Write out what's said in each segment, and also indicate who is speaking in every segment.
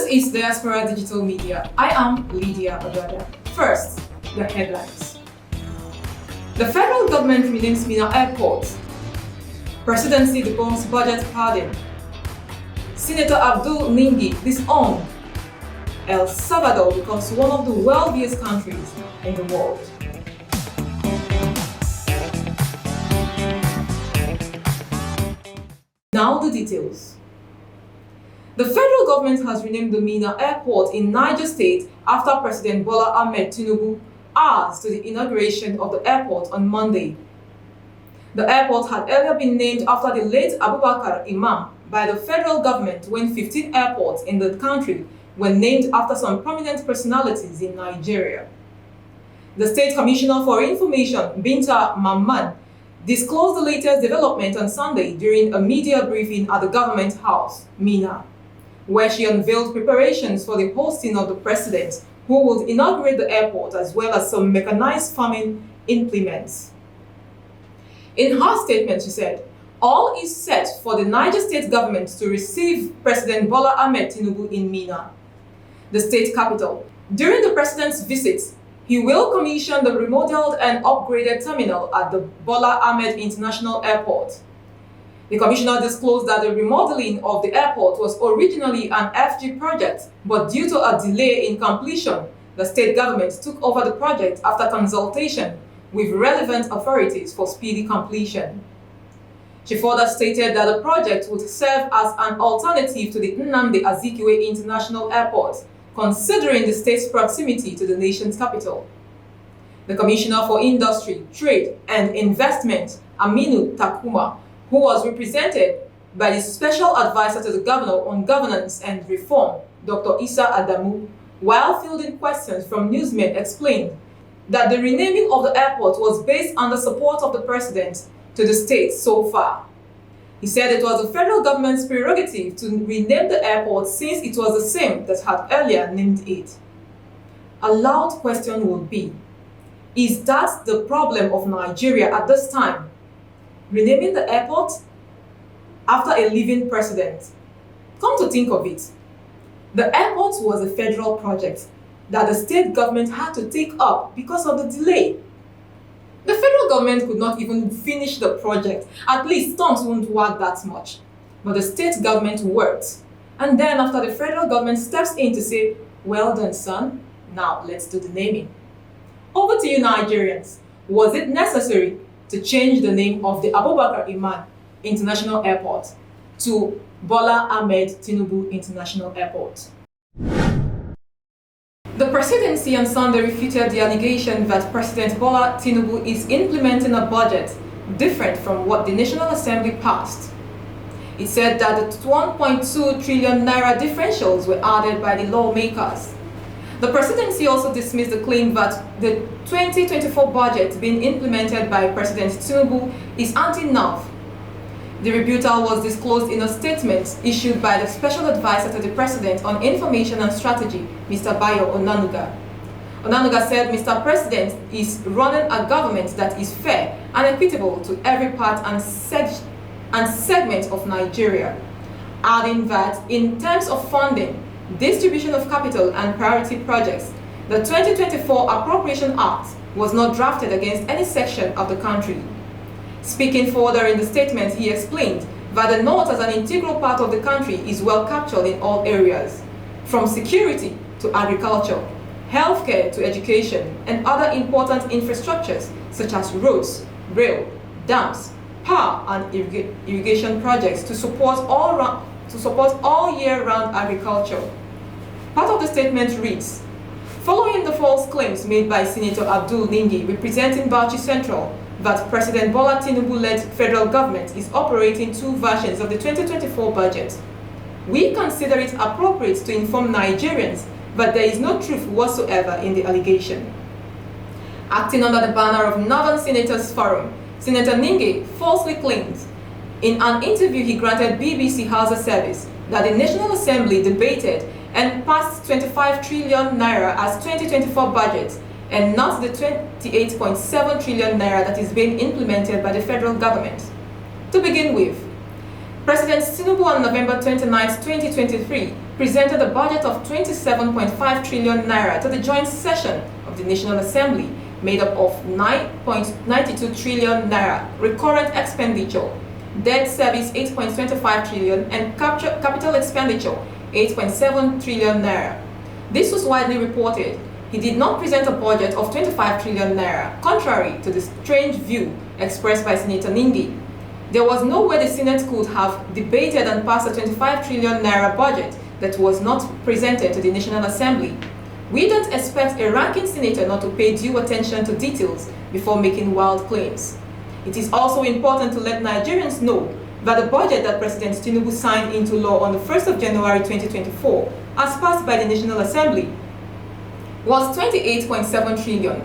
Speaker 1: is Diaspora Digital Media. I am Lydia Odada. First, the headlines. The federal government renames Minna Airport. Presidency debunks budget padding. Senator Abdul Ningi disowned. El Salvador becomes one of the wealthiest countries in the world. Now the details. The federal government has renamed the Minna Airport in Niger State after President Bola Tinubu hours to the inauguration of the airport on Monday. The airport had earlier been named after the late Abubakar Imam by the federal government when 15 airports in the country were named after some prominent personalities in Nigeria. The State Commissioner for Information, Binta Mamman, disclosed the latest development on Sunday during a media briefing at the government house, Minna, where she unveiled preparations for the hosting of the president, who would inaugurate the airport, as well as some mechanized farming implements. In her statement, she said, "All is set for the Niger State government to receive President Bola Tinubu in Minna, the state capital. During the president's visit, he will commission the remodeled and upgraded terminal at the Bola Ahmed International Airport." The commissioner disclosed that the remodeling of the airport was originally an FG project, but due to a delay in completion, the state government took over the project after consultation with relevant authorities for speedy completion. She further stated that the project would serve as an alternative to the Nnamdi Azikiwe International Airport, considering the state's proximity to the nation's capital. The Commissioner for Industry, Trade and Investment, Aminu Takuma, who was represented by the Special Advisor to the Governor on Governance and Reform, Dr. Issa Adamu, while fielding questions from newsmen, explained that the renaming of the airport was based on the support of the president to the state so far. He said it was the federal government's prerogative to rename the airport since it was the same that had earlier named it. A loud question would be, is that the problem of Nigeria at this time? Renaming the airport after a living president? Come to think of it, the airport was a federal project that the state government had to take up because of the delay. The federal government could not even finish the project. At least tongues won't wag that much. But the state government worked. And then after the federal government steps in to say, "Well done, son. Now let's do the naming." Over to you, Nigerians. Was it necessary to change the name of the Abubakar Imam International Airport to Bola Ahmed Tinubu International Airport? The presidency on Sunday refuted the allegation that President Bola Tinubu is implementing a budget different from what the National Assembly passed. It said that the 1.2 trillion naira differentials were added by the lawmakers. The presidency also dismissed the claim that the 2024 budget being implemented by President Tinubu is anti-NAV. The rebuttal was disclosed in a statement issued by the Special Advisor to the President on Information and Strategy, Mr. Bayo Onanuga. Onanuga said Mr. President is running a government that is fair and equitable to every part and segment of Nigeria, adding that in terms of funding, distribution of capital and priority projects, the 2024 Appropriation Act was not drafted against any section of the country. Speaking further in the statement, he explained that the North as an integral part of the country is well captured in all areas, from security to agriculture, healthcare to education, and other important infrastructures such as roads, rail, dams, power and irrigation projects to support all year-round agriculture. Part of the statement reads, following the false claims made by Senator Abdul Ningi, representing Bauchi Central, that President Bola Tinubu-led federal government is operating two versions of the 2024 budget, we consider it appropriate to inform Nigerians that there is no truth whatsoever in the allegation. Acting under the banner of Northern Senators Forum, Senator Ningi falsely claims in an interview he granted BBC Hausa Service that the National Assembly debated and passed 25 trillion naira as 2024 budget and not the 28.7 trillion naira that is being implemented by the federal government. To begin with, President Tinubu on November 29, 2023 presented a budget of 27.5 trillion naira to the joint session of the National Assembly, made up of 9.92 trillion naira recurrent expenditure, debt service 8.25 trillion, and capital expenditure 8.7 trillion naira. This was widely reported. He did not present a budget of 25 trillion naira, contrary to the strange view expressed by Senator Ningi. There was no way the Senate could have debated and passed a 25 trillion naira budget that was not presented to the National Assembly. We don't expect a ranking senator not to pay due attention to details before making wild claims. It is also important to let Nigerians know that the budget that President Tinubu signed into law on the 1st of January 2024, as passed by the National Assembly, was 28.7 trillion.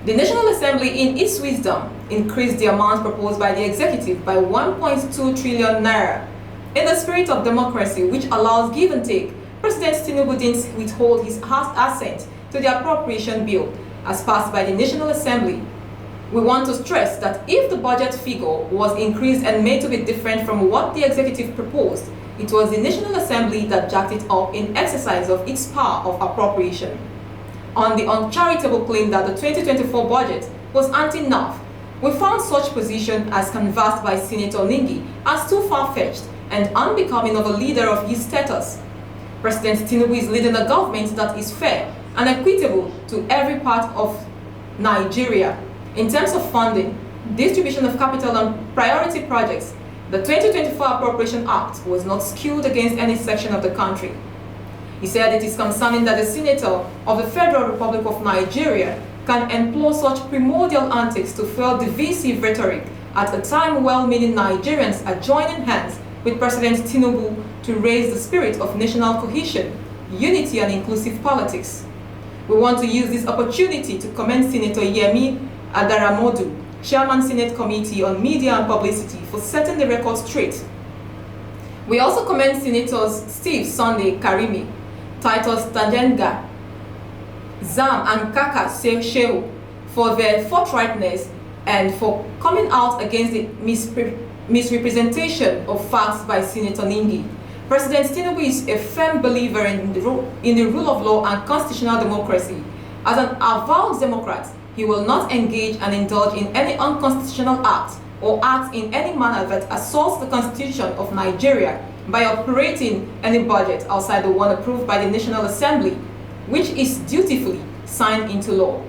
Speaker 1: The National Assembly, in its wisdom, increased the amount proposed by the executive by 1.2 trillion naira. In the spirit of democracy, which allows give and take, President Tinubu didn't withhold his assent to the appropriation bill as passed by the National Assembly. We want to stress that if the budget figure was increased and made to be different from what the executive proposed, it was the National Assembly that jacked it up in exercise of its power of appropriation. On the uncharitable claim that the 2024 budget was anti-enough, we found such position as canvassed by Senator Ningi as too far-fetched and unbecoming of a leader of his status. President Tinubu is leading a government that is fair and equitable to every part of Nigeria. In terms of funding, distribution of capital and priority projects, the 2024 Appropriation Act was not skewed against any section of the country. He said it is concerning that the Senator of the Federal Republic of Nigeria can employ such primordial antics to fuel divisive rhetoric at a time well-meaning Nigerians are joining hands with President Tinubu to raise the spirit of national cohesion, unity and inclusive politics. We want to use this opportunity to commend Senator Yemi Adaramodu, Chairman Senate Committee on Media and Publicity, for setting the record straight. We also commend Senators Steve Sunday Karimi, Titus Tajenga, Zam and Kaka Shehu for their forthrightness and for coming out against the misrepresentation of facts by Senator Ningi. President Tinubu is a firm believer in the rule of law and constitutional democracy. As an avowed Democrat, he will not engage and indulge in any unconstitutional act or act in any manner that assaults the Constitution of Nigeria by operating any budget outside the one approved by the National Assembly, which is dutifully signed into law.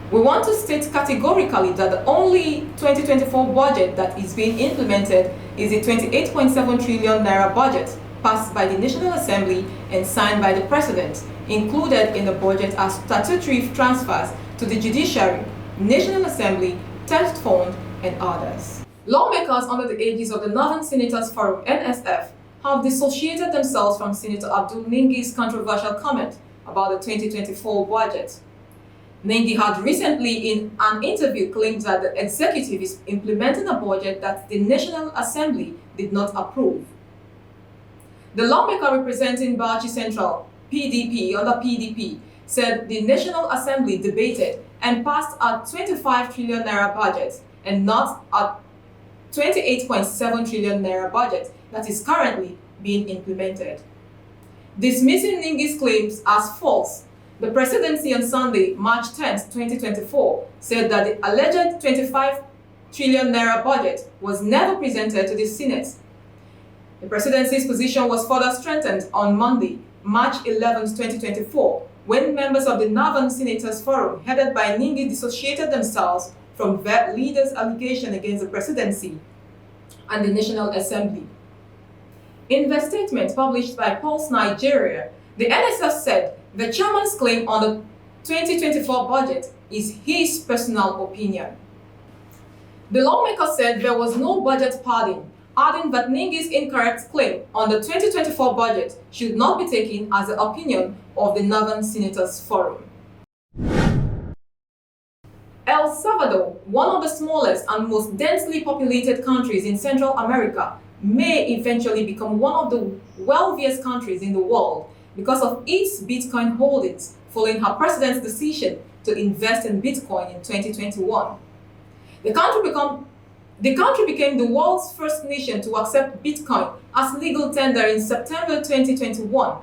Speaker 1: We want to state categorically that the only 2024 budget that is being implemented is the 28.7 trillion naira budget passed by the National Assembly and signed by the President. Included in the budget are statutory transfers to the Judiciary, National Assembly, Theft Fund, and others. Lawmakers under the aegis of the Northern Senators Forum (NSF) have dissociated themselves from Senator Abdul Ningi's controversial comment about the 2024 budget. Ningi had recently in an interview claimed that the executive is implementing a budget that the National Assembly did not approve. The lawmaker representing Bauchi Central, PDP, under PDP, said the National Assembly debated and passed a 25 trillion naira budget and not a 28.7 trillion naira budget that is currently being implemented. Dismissing Ningi's claims as false, the Presidency on Sunday, March 10, 2024, said that the alleged 25 trillion naira budget was never presented to the Senate. The Presidency's position was further strengthened on Monday, March 11, 2024, when members of the Northern Senators Forum, headed by Ningi, dissociated themselves from their leaders' allegation against the Presidency and the National Assembly. In the statement published by Pulse Nigeria, the NSF said the chairman's claim on the 2024 budget is his personal opinion. The lawmaker said there was no budget padding, adding that Ningi's incorrect claim on the 2024 budget should not be taken as the opinion of the Northern Senators Forum. El Salvador, one of the smallest and most densely populated countries in Central America, may eventually become one of the wealthiest countries in the world because of its Bitcoin holdings following her president's decision to invest in Bitcoin in 2021. The country became the world's first nation to accept Bitcoin as legal tender in September 2021.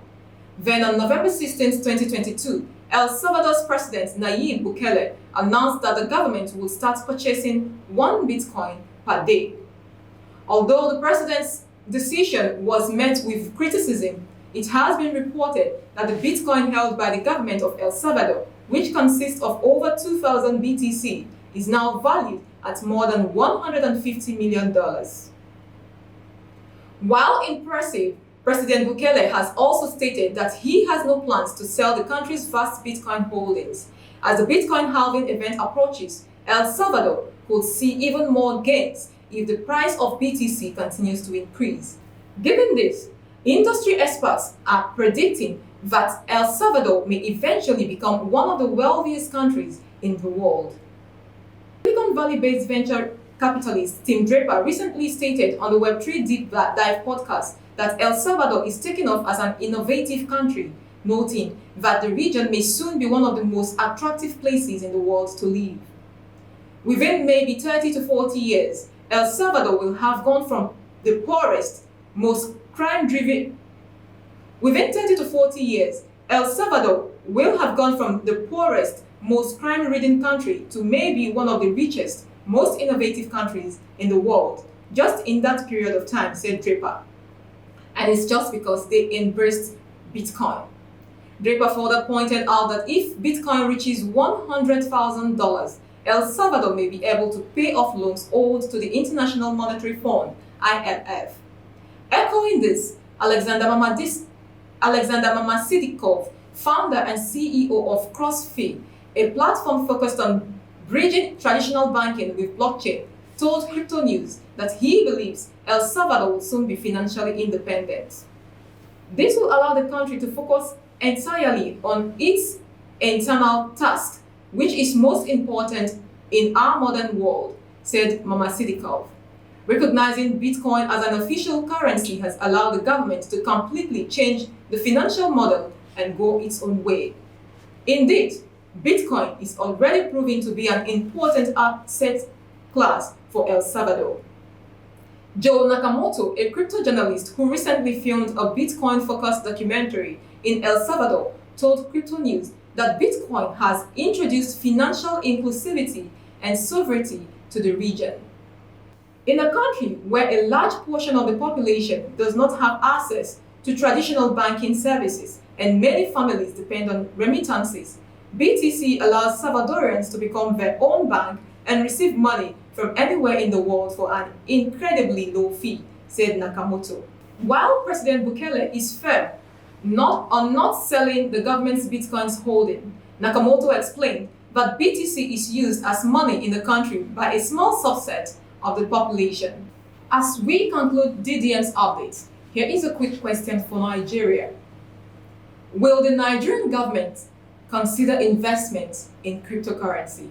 Speaker 1: Then on November 16, 2022, El Salvador's President Nayib Bukele announced that the government would start purchasing 1 Bitcoin per day. Although the president's decision was met with criticism, it has been reported that the Bitcoin held by the government of El Salvador, which consists of over 2,000 BTC, is now valued at more than $150 million. While impressive, President Bukele has also stated that he has no plans to sell the country's vast Bitcoin holdings. As the Bitcoin halving event approaches, El Salvador could see even more gains if the price of BTC continues to increase. Given this, industry experts are predicting that El Salvador may eventually become one of the wealthiest countries in the world. Silicon Valley-based venture capitalist Tim Draper recently stated on the Web3 Deep Dive podcast that El Salvador is taking off as an innovative country, noting that the region may soon be one of the most attractive places in the world to live. Within maybe 30 to 40 years, El Salvador will have gone from the poorest, most crime-driven. Within 30 to 40 years, El Salvador will have gone from the poorest, most crime-ridden country to maybe one of the richest, most innovative countries in the world, just in that period of time, said Draper. And it's just because they embraced Bitcoin. Draper further pointed out that if Bitcoin reaches $100,000, El Salvador may be able to pay off loans owed to the International Monetary Fund, IMF. Echoing this, Alexander Mamasidikov, founder and CEO of CrossFi, a platform focused on bridging traditional banking with blockchain, told Crypto News that he believes El Salvador will soon be financially independent. This will allow the country to focus entirely on its internal task, which is most important in our modern world, said Mamasidikov. Recognizing Bitcoin as an official currency has allowed the government to completely change the financial model and go its own way. Indeed, Bitcoin is already proving to be an important asset class for El Salvador. Joe Nakamoto, a crypto journalist who recently filmed a Bitcoin-focused documentary in El Salvador, told Crypto News that Bitcoin has introduced financial inclusivity and sovereignty to the region. In a country where a large portion of the population does not have access to traditional banking services and many families depend on remittances, BTC allows Salvadorians to become their own bank and receive money from anywhere in the world for an incredibly low fee, said Nakamoto. While President Bukele is firm on not selling the government's Bitcoin's holding, Nakamoto explained that BTC is used as money in the country by a small subset of the population. As we conclude DDM's update, here is a quick question for Nigeria. Will the Nigerian government consider investment in cryptocurrency,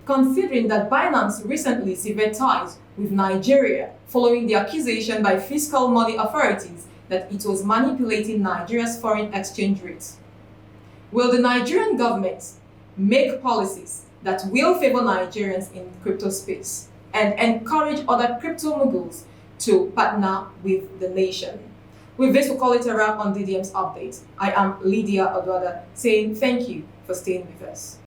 Speaker 1: considering that Binance recently severed ties with Nigeria following the accusation by fiscal money authorities that it was manipulating Nigeria's foreign exchange rates? Will the Nigerian government make policies that will favor Nigerians in crypto space and encourage other crypto moguls to partner with the nation? With this, we'll call it a wrap on DDM's update. I am Lydia Odwada saying thank you for staying with us.